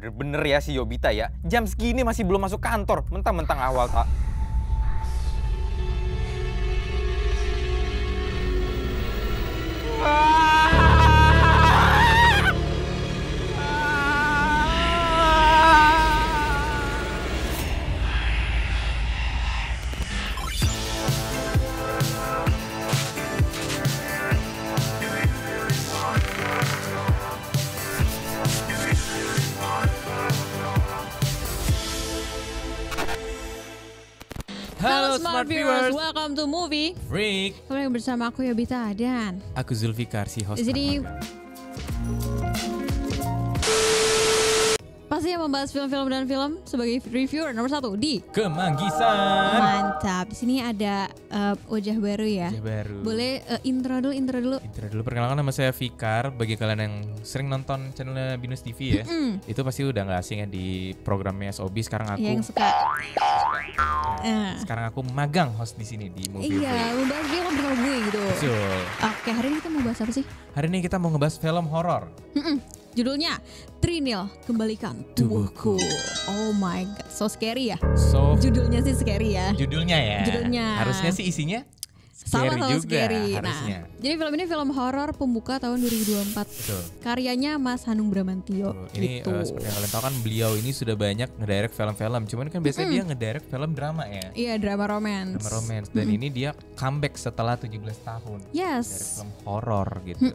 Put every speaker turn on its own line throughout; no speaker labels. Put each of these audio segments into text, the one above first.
Bener-bener ya si Yobita ya, jam segini masih belum masuk kantor, mentang-mentang awal tak.
Halo Smart Viewers, welcome to Movie
Freak.
Kembali bersama aku Yobita dan
Aku Zulfikar, si host.
di sini pastinya membahas film-film dan film sebagai reviewer nomor 1 di
Kemanggisan.
Mantap. Di sini ada wajah baru ya.
Wajah baru.
Boleh intro dulu.
Intro dulu, perkenalkan nama saya Fikar. Bagi kalian yang sering nonton channelnya Binus TV ya, itu pasti udah nggak asing ya di programnya SOB. Sekarang aku
Yang suka
sekarang aku magang host di sini di Movie
iya,
Freak.
membahas film bersama gue gitu.
Betul.
Oke, hari ini kita mau bahas apa sih?
Hari ini kita mau ngebahas film horor.
Judulnya Trinil, Kembalikan Tubuhku. Oh my god, so scary ya.
So,
Judulnya sih scary ya.
judulnya ya.
Judulnya.
Harusnya sih isinya
Sama-sama
scary juga
scary.
harusnya.
Nah, jadi film ini film horor pembuka tahun 2024.
Betul.
Karyanya Mas Hanung Bramantyo.
Ini
gitu.
seperti yang kalian tahu kan, beliau ini sudah banyak ngedirect film-film. Cuman kan biasanya dia ngedirect film drama ya.
Iya, drama romance.
Drama romance. Dan ini dia comeback setelah 17 tahun. Dari
Yes.
film horor gitu.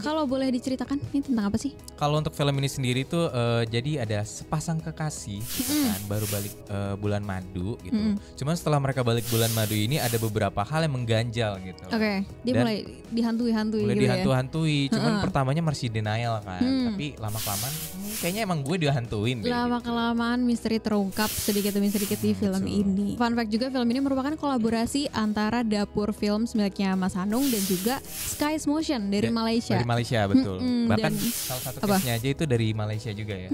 Kalau boleh diceritakan ini tentang apa sih?
Kalau untuk film ini sendiri tuh jadi ada sepasang kekasih gitu kan, baru balik bulan madu gitu. Cuman setelah mereka balik bulan madu ini ada beberapa hal yang mengganjal gitu.
Oke, dia
Dan
mulai dihantui-hantui
mulai
gitu ya.
dihantu-hantui. Cuman pertamanya masih denial kan. Tapi lama-kelamaan kayaknya emang gue dihantuin deh.
Lama-kelamaan misteri terungkap sedikit demi sedikit di film ini. Fun fact juga, film ini merupakan kolaborasi antara Dapur Film miliknya Mas Hanung dan juga Skies Motion dari Malaysia.
Dari Malaysia betul. Bahkan
dan
salah satu
apa?
case-nya aja itu dari Malaysia juga ya.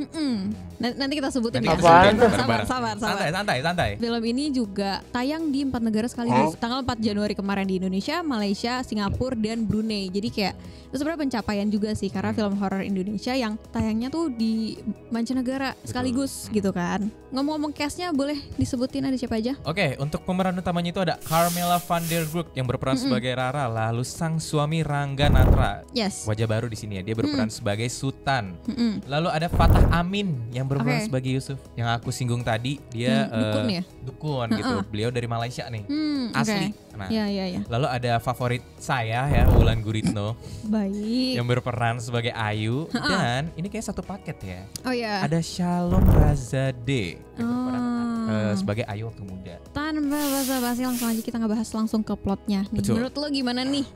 Nanti kita sebutin
Nanti
ya.
kita sebutin
Sabar,
bareng-bareng.
sabar.
Santai.
Film ini juga tayang di 4 negara sekaligus. Tanggal 4 Januari kemarin di Indonesia, Malaysia, Singapura, dan Brunei. Jadi kayak itu sebenarnya pencapaian juga sih, karena film horor Indonesia yang tayangnya tuh di mancanegara sekaligus gitu kan. Ngomong-ngomong cast-nya boleh disebutin ada siapa aja?
Oke, untuk pemeran utamanya itu ada Carmela van der Broek yang berperan sebagai Rara, lalu sang suami Rangga Natra.
Yes.
Wajah baru di sini ya, dia berperan sebagai Sultan. Lalu ada Fatah Amin yang berperan
Oke.
sebagai Yusuf. Yang aku singgung tadi, dia
Dukun ya?
Dukun gitu. Beliau dari Malaysia nih. Asli.
Oke.
Nah,
Ya.
lalu ada favorit saya ya, Wulan Guritno
Baik.
yang berperan sebagai Ayu, dan ini kayak satu paket ya.
Oh ya.
Ada Shalom Razade yang berperan sebagai Ayu waktu muda.
Tanpa basa-basi langsung aja kita ngebahas langsung ke plotnya nih.
Betul.
Menurut lo gimana nih?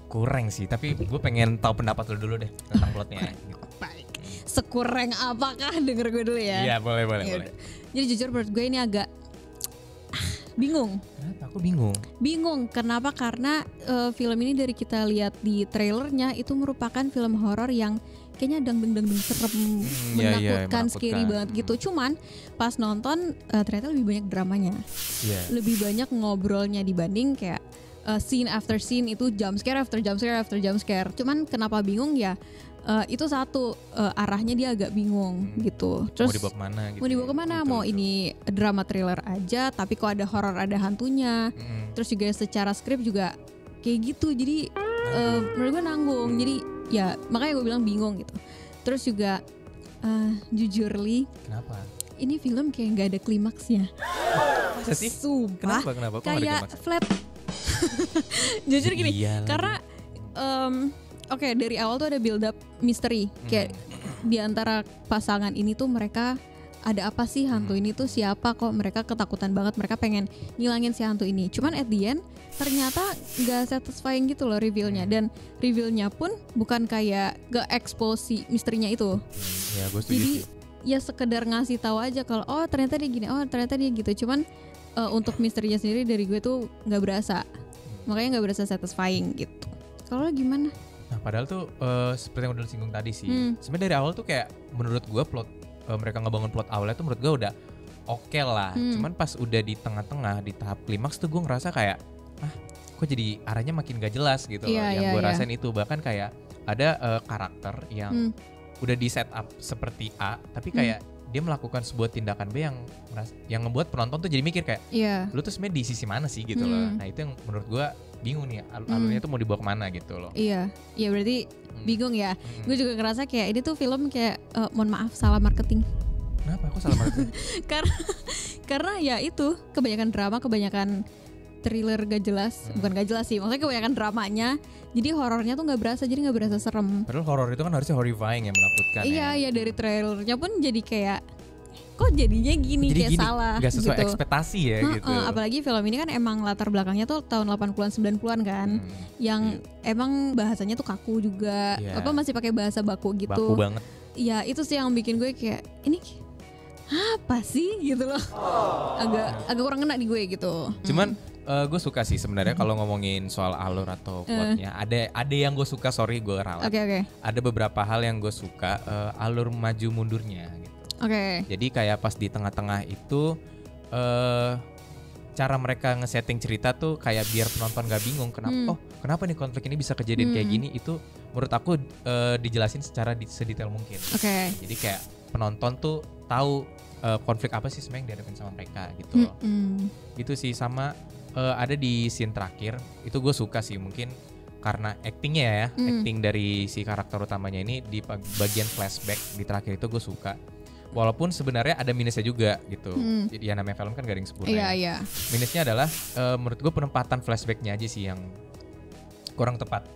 Kurang sih, tapi gue pengen tahu pendapat lo dulu deh tentang plotnya.
Baik. Sekurang apakah, denger gue dulu ya.
Iya, boleh.
Yaudah. Jadi jujur menurut gue ini agak bingung.
Kenapa aku bingung?
Bingung kenapa? Karena film ini dari kita lihat di trailernya itu merupakan film horor yang kayaknya dangdung serem, menakutkan, scary banget gitu. Cuman pas nonton ternyata lebih banyak dramanya.
Iya.
Lebih banyak ngobrolnya dibanding kayak scene after scene itu jump scare after jump scare after jump scare. Cuman kenapa bingung ya? Itu satu, arahnya dia agak bingung gitu. Terus
Mau dibawa kemana gitu?
mau dibawa kemana?
Betul,
Mau
betul.
ini drama thriller aja, tapi kok ada horor, ada hantunya. Terus juga secara skrip juga kayak gitu. Jadi menurut gue nanggung. Jadi ya makanya gue bilang bingung gitu. Terus juga jujur Li,
Kenapa?
ini film kayak nggak ada klimaksnya.
Masa sih?
Sumpah.
Kenapa? Kok nggak ada
Kayak
klimaksnya?
flat. Jujur gini,
Iya lagi.
karena oke, dari awal tuh ada build up misteri. Kayak di antara pasangan ini tuh mereka ada apa sih, hantu ini tuh siapa, kok mereka ketakutan banget, mereka pengen ngilangin si hantu ini. Cuman at the end ternyata gak satisfying gitu loh revealnya. Dan revealnya pun bukan kayak nge-expose si misterinya itu.
Ya, gue setuju
Jadi
sih.
ya sekedar ngasih tahu aja kalau oh ternyata dia gini, oh ternyata dia gitu. Cuman untuk misterinya sendiri dari gue tuh nggak berasa. Makanya nggak berasa satisfying gitu. Kalau lo gimana?
Nah, padahal tuh seperti yang udah disinggung tadi sih. Sebenarnya dari awal tuh kayak menurut gue plot mereka ngebangun plot awalnya tuh menurut gue udah oke lah. Cuman pas udah di tengah-tengah di tahap klimaks tuh gue ngerasa kayak kok jadi arahnya makin gak jelas gitu loh.
Iya,
Yang
iya,
gue
iya.
rasain itu bahkan kayak ada karakter yang udah di set up seperti A, tapi kayak dia melakukan sebuah tindakan B yang ngebuat penonton tuh jadi mikir kayak, lu tuh sebenarnya di sisi mana sih gitu loh. Nah itu yang menurut gue bingung nih, alurnya tuh mau dibawa kemana gitu loh.
Iya berarti bingung ya. Gue juga ngerasa kayak ini tuh film kayak mohon maaf salah marketing.
Kenapa? Kok salah marketing?
karena ya itu kebanyakan drama, kebanyakan thriller gak jelas, bukan gak jelas sih, maksudnya kebanyakan dramanya, jadi horornya tuh nggak berasa serem.
Padahal horor itu kan harusnya horrifying ya, menakutkan.
Iya dari trailernya pun jadi kayak kok jadinya gini, jadi kayak gini, salah
gak sesuai
gitu.
ekspektasi ya gitu.
Apalagi film ini kan emang latar belakangnya tuh tahun 80-an 90-an kan, yang emang bahasanya tuh kaku juga, masih pakai bahasa baku gitu.
Baku banget.
Iya itu sih yang bikin gue kayak ini apa sih gitu loh. Agak kurang ngena di gue gitu.
Cuman gue suka sih sebenarnya kalau ngomongin soal alur atau plotnya. Ada yang gue suka, sorry gue ralat.
Okay.
Ada beberapa hal yang gue suka, alur maju mundurnya gitu. Jadi kayak pas di tengah-tengah itu cara mereka ngesetting cerita tuh kayak biar penonton gak bingung kenapa nih konflik ini bisa kejadian kayak gini, itu menurut aku dijelasin secara sedetail mungkin. Jadi kayak penonton tuh tahu konflik apa sih sebenarnya yang dihadapin sama mereka gitu loh. Gitu sih. Sama ada di scene terakhir itu gue suka sih, mungkin karena actingnya ya, acting dari si karakter utamanya ini di bagian flashback di terakhir itu gue suka. Walaupun sebenarnya ada minusnya juga gitu. Jadi ya namanya film kan gak ada yang sempurna.
Iya.
Minusnya adalah menurut gue penempatan flashbacknya aja sih yang kurang tepat.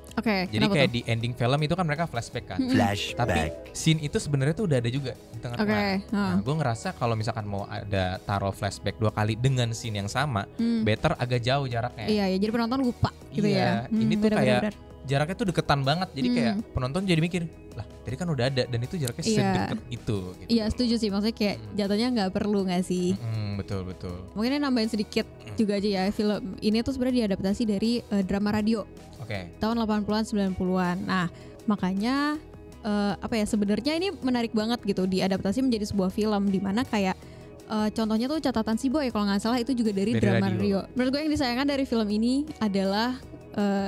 Jadi kayak di ending film itu kan mereka flashback kan. Tapi scene itu sebenarnya tuh udah ada juga di tengah-tengah. Nah, gue ngerasa kalau misalkan mau ada taruh flashback 2 kali dengan scene yang sama, better agak jauh jaraknya.
Iya, jadi penonton lupa gitu ya.
Ini tuh kayak jaraknya tuh deketan banget. Jadi kayak penonton jadi mikir, lah tadi kan udah ada dan itu jaraknya sedekat itu gitu. Iya,
setuju sih, maksudnya kayak jatuhnya nggak perlu nggak sih.
Betul.
Mungkin nambahin sedikit juga aja ya, film ini tuh sebenarnya diadaptasi dari drama radio. Tahun 80-an 90-an. Nah, makanya sebenarnya ini menarik banget gitu, diadaptasi menjadi sebuah film di mana kayak contohnya tuh Catatan Si Boy kalau nggak salah itu juga dari drama radio. Menurut gue yang disayangkan dari film ini adalah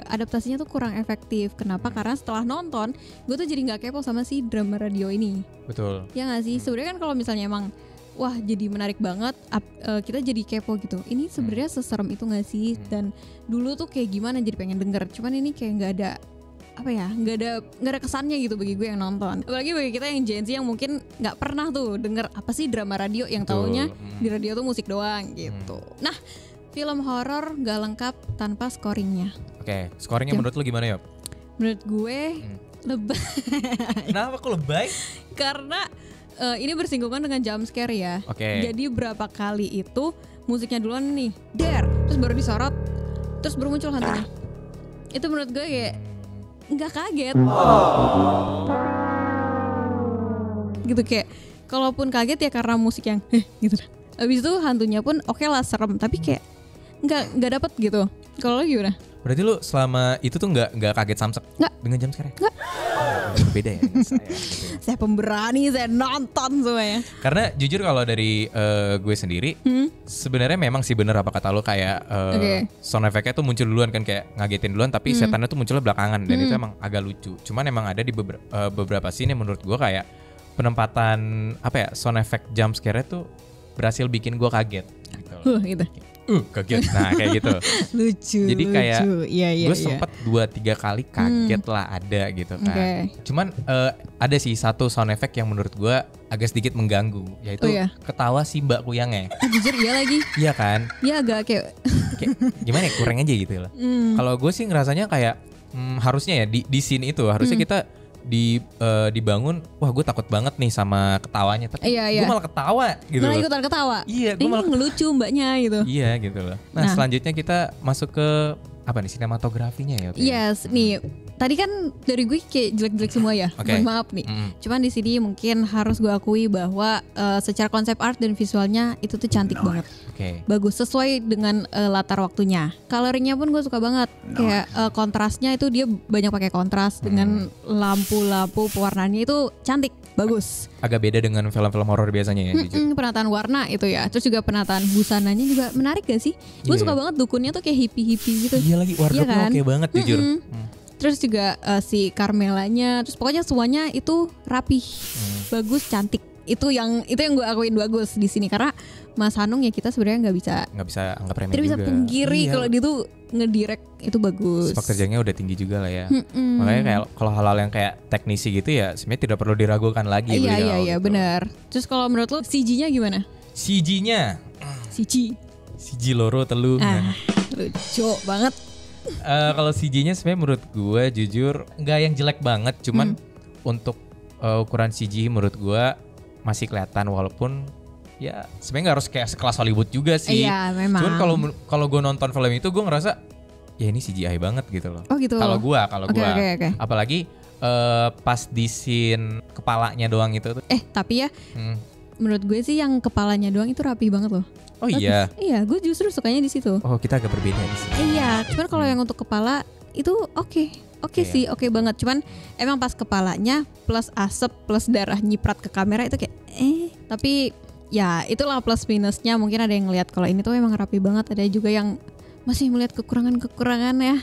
adaptasinya tuh kurang efektif. Kenapa? Karena setelah nonton gue tuh jadi nggak kepo sama si drama radio ini.
Betul.
Ya nggak sih? Sebenarnya kan kalau misalnya emang wah jadi menarik banget, kita jadi kepo gitu. Ini sebenarnya seserem itu nggak sih? Dan dulu tuh kayak gimana, jadi pengen denger. Cuman ini kayak nggak ada kesannya gitu bagi gue yang nonton. Apalagi bagi kita yang Gen Z yang mungkin nggak pernah tuh denger apa sih drama radio, yang taunya di radio tuh musik doang gitu. Nah, film horor gak lengkap tanpa scoringnya.
Scoringnya menurut lu gimana, Yop?
Menurut gue lebay.
Kenapa kok lebay?
Karena ini bersinggungan dengan jump scare ya. Jadi berapa kali itu musiknya duluan nih, der, terus baru disorot, terus baru muncul hantunya. Itu menurut gue kayak nggak kaget. Gitu kayak, kalaupun kaget ya karena musik yang gitu. Abis itu hantunya pun oke lah serem, tapi kayak nggak dapet gitu. Kalau lo gimana?
Berarti lu selama itu tuh nggak kaget samsek dengan jam scare? Nggak. Beda ya.
Saya pemberani, saya nonton semuanya.
Karena jujur kalau dari gue sendiri, sebenarnya memang sih bener apa kata lu, kayak sound effect-nya tuh muncul duluan kan, kayak ngagetin duluan, tapi setannya tuh munculnya belakangan dan itu emang agak lucu. Cuman emang ada di beberapa scene yang menurut gue kayak penempatan sound effect jump scare-nya tuh berhasil bikin gue kaget.
Gitu.
Kaget. Nah kayak gitu.
Lucu.
Jadi kayak gue
sempet
2-3 kali kaget lah ada gitu kan. Cuman ada sih satu sound effect yang menurut gue agak sedikit mengganggu, yaitu ketawa si Mbak Kuyangnya.
Jujur iya lagi.
Iya kan?
Iya agak kayak
gimana ya, kurang aja gitu lah. Kalau gue sih ngerasanya kayak harusnya ya di scene itu harusnya kita dibangun, wah gue takut banget nih sama ketawanya, tapi gue malah ketawa gitu.
Malah ikutan ketawa.
Iya, gue malah
ngelucu mbaknya gitu.
Iya gitu loh. Nah selanjutnya kita masuk ke apa nih, sinematografinya ya?
Yes, nih tadi kan dari gue kayak jelek-jelek semua ya. Mohon maaf nih. Cuman di sini mungkin harus gue akui bahwa secara konsep art dan visualnya itu tuh cantik banget. Bagus, sesuai dengan latar waktunya. Coloringnya pun gue suka banget. Kayak kontrasnya itu dia banyak pakai kontras dengan lampu-lampu pewarnaannya itu cantik, bagus.
Agak beda dengan film-film horor biasanya ya.
Penataan warna itu ya. Terus juga penataan busananya juga menarik gak sih? Gue suka banget dukunnya tuh kayak hippie-hippie gitu.
Iya lagi, wardrobe-nya oke banget jujur.
Terus juga si Carmelanya, terus pokoknya semuanya itu rapih, bagus, cantik. Itu yang gue akuin bagus di sini karena Mas Hanung ya kita sebenarnya nggak bisa
anggap remeh
tidak
juga.
bisa pungkiri kalau dia tuh ngedirect itu bagus.
Sepak terjangnya udah tinggi juga lah ya. Makanya kayak kalau hal-hal yang kayak teknisi gitu ya sebenarnya tidak perlu diragukan lagi.
Iya benar. Terus kalau menurut lo CG-nya gimana?
CG-nya CG loro telu.
Lucu banget.
Kalau CG-nya sebenarnya menurut gue jujur nggak yang jelek banget, cuman untuk ukuran CG menurut gue masih kelihatan walaupun ya sebenarnya nggak harus kayak sekelas Hollywood juga sih.
Iya memang.
Cuman kalau gue nonton film itu gue ngerasa ya ini CGI banget gitu loh.
Oh gitu.
Kalau gue,
Okay.
apalagi pas di scene kepalanya doang itu tuh.
Tapi ya menurut gue sih yang kepalanya doang itu rapi banget loh.
Oh iya.
Iya, gue justru sukanya di situ.
Oh kita agak berbeda di sini.
Iya, cuman kalau yang untuk kepala itu oke sih, oke banget. Cuman emang pas kepalanya plus asap plus darah nyiprat ke kamera itu kayak tapi ya itulah plus minusnya. Mungkin ada yang ngelihat kalau ini tuh emang rapi banget, ada juga yang masih melihat kekurangan ya.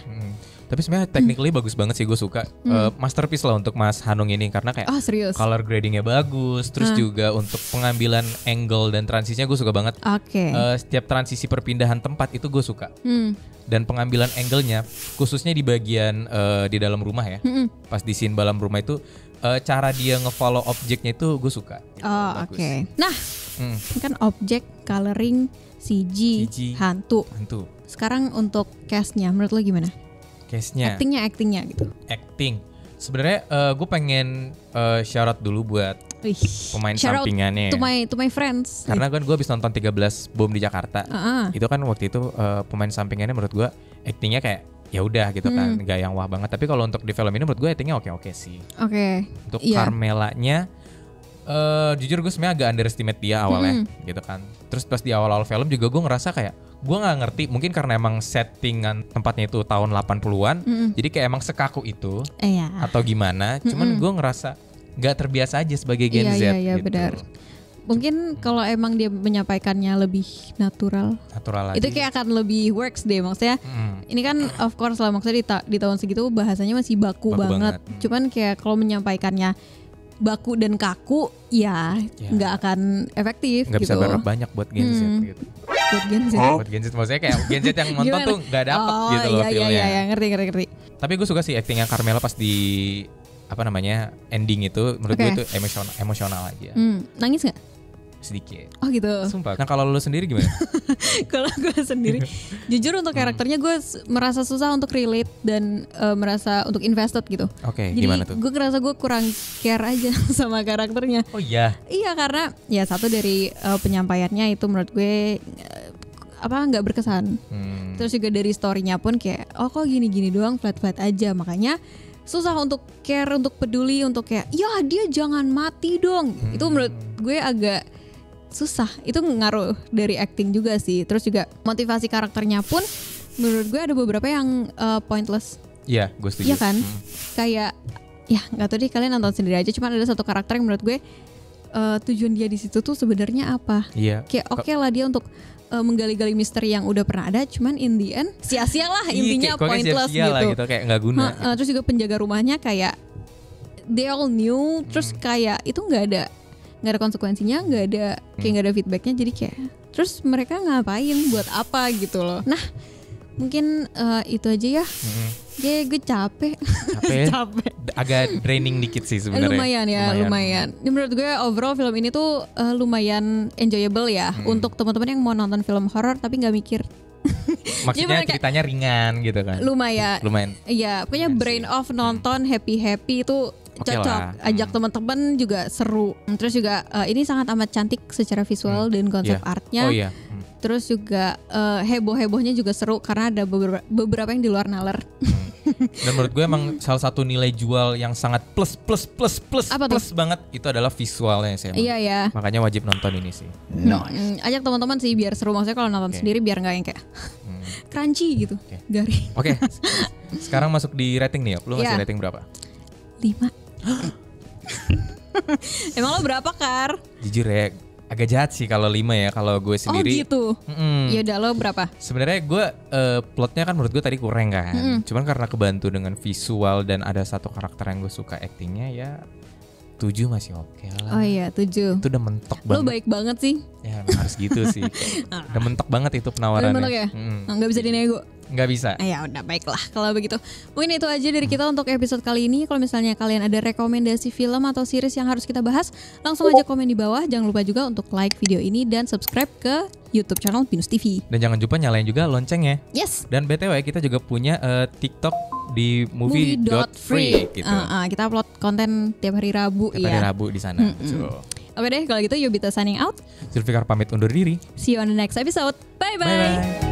Tapi sebenarnya technically bagus banget sih, gue suka. Masterpiece lah untuk Mas Hanung ini karena kayak
serius?
Color gradingnya bagus, terus juga untuk pengambilan angle dan transisinya gue suka banget.
Oke.
Setiap transisi perpindahan tempat itu gue suka. Dan pengambilan angle-nya khususnya di bagian di dalam rumah ya. Pas di scene dalam rumah itu cara dia ngefollow objeknya itu gue suka.
Oh oke. Nah, kan objek, coloring, CG. Hantu. Sekarang untuk cast-nya menurut lo gimana?
Case-nya.
Actingnya gitu.
Acting. Sebenarnya gue pengen shout out dulu buat pemain sampingannya.
To my friends.
Karena kan gue habis nonton 13 Bom di Jakarta. Itu kan waktu itu pemain sampingannya menurut gue actingnya kayak ya udah gitu kan, nggak yang wah banget. Tapi kalau untuk di film ini menurut gue actingnya oke sih.
Oke.
Untuk Carmelanya, jujur gue sebenarnya agak underestimate dia awalnya gitu kan. Terus pas di awal-awal film juga gue ngerasa kayak gue nggak ngerti, mungkin karena emang settingan tempatnya itu tahun 80-an, jadi kayak emang sekaku itu atau gimana. Cuman gue ngerasa nggak terbiasa aja sebagai Gen Z.
Iya gitu. Benar. Mungkin kalau emang dia menyampaikannya lebih natural
aja.
Itu kayak akan lebih works deh maksudnya. Ini kan of course lah maksudnya di tahun segitu bahasanya masih baku banget. Cuman kayak kalau menyampaikannya baku dan kaku ya nggak akan efektif.
Nggak
gitu.
bisa berharap banyak buat Gen Z gitu. Buat Gen Z maksudnya kayak Gen Z yang nonton tuh nggak dapet gitu loh feelnya.
Iya ngerti.
Tapi gue suka sih acting yang Carmela pas di ending itu menurut gue itu emosional aja.
Nangis nggak?
Sedikit.
Oh gitu.
Sumpah. Nah kalau lu sendiri gimana?
Kalau gue sendiri, jujur untuk karakternya gue merasa susah untuk relate dan merasa untuk invested gitu.
Oke,
jadi
gimana tuh?
Gue ngerasa gue kurang care aja sama karakternya.
Oh iya.
Iya karena ya satu dari penyampaiannya itu menurut gue nggak berkesan. Terus juga dari storynya pun kayak kok gini-gini doang flat aja, makanya susah untuk care, untuk peduli, untuk kayak ya dia jangan mati dong. Itu menurut gue agak susah. Itu ngaruh dari acting juga sih. Terus juga motivasi karakternya pun menurut gue ada beberapa yang pointless.
Iya, gue setuju.
Iya kan? Kayak ya nggak tahu deh, kalian nonton sendiri aja. Cuman ada satu karakter yang menurut gue tujuan dia di situ tuh sebenarnya apa?
Iya.
Kayak oke lah dia untuk menggali-gali misteri yang udah pernah ada, cuman in the end sia-sia lah, intinya pointless
sia-sia
gitu.
Lah gitu, kayak nggak guna.
Terus juga penjaga rumahnya kayak they all knew, terus kayak itu nggak ada konsekuensinya, nggak ada feedbacknya, jadi kayak terus mereka ngapain, buat apa gitu loh. Nah mungkin itu aja ya. Gue capek.
Agak draining dikit sih sebenarnya.
Lumayan. Menurut gue overall film ini tuh lumayan enjoyable ya untuk teman-teman yang mau nonton film horor tapi nggak mikir.
Maksudnya ceritanya ringan gitu kan.
Lumayan. Iya, punya brain
sih.
off nonton happy itu cocok. Ajak teman-teman juga seru. Terus juga ini sangat amat cantik secara visual dan konsep artnya.
Oh iya.
Terus juga heboh-hebohnya juga seru karena ada beberapa yang di luar nalar.
Dan menurut gue emang salah satu nilai jual yang sangat plus banget itu adalah visualnya sih.
Iya ya.
Makanya wajib nonton ini sih.
Ajak teman-teman sih biar seru, maksudnya kalau nonton sendiri biar nggak yang kayak crunchy gitu. Garing.
Oke. Sekarang masuk di rating nih ya. Lu ngasih rating berapa?
5. Emang lo berapa, Kar?
Jujur ya, agak jahat sih kalau 5 ya. Kalau gue sendiri.
Oh gitu. Ya udah, lo berapa?
Sebenarnya gue plotnya kan menurut gue tadi kurang kan. Cuman karena kebantu dengan visual dan ada satu karakter yang gue suka actingnya ya 7 masih oke lah.
Oh iya 7.
Itu udah mentok
Lo
banget.
baik banget sih.
Ya emang harus gitu sih. Udah mentok banget itu penawarannya.
Udah mentok ya? Nggak bisa dinego.
Nggak bisa.
Ya udah, baiklah kalau begitu. Mungkin itu aja dari kita untuk episode kali ini. Kalau misalnya kalian ada rekomendasi film atau series yang harus kita bahas, langsung aja komen di bawah. Jangan lupa juga untuk like video ini dan subscribe ke YouTube channel Binus TV.
Dan jangan lupa nyalain juga loncengnya.
Yes.
Dan BTW kita juga punya TikTok di movie.free gitu.
Kita upload konten tiap hari Rabu
Tiap hari Rabu di sana. So.
Oke deh, kalau gitu Yobita signing out.
Zulfikar pamit undur diri.
See you on the next episode. Bye-bye.
Bye-bye.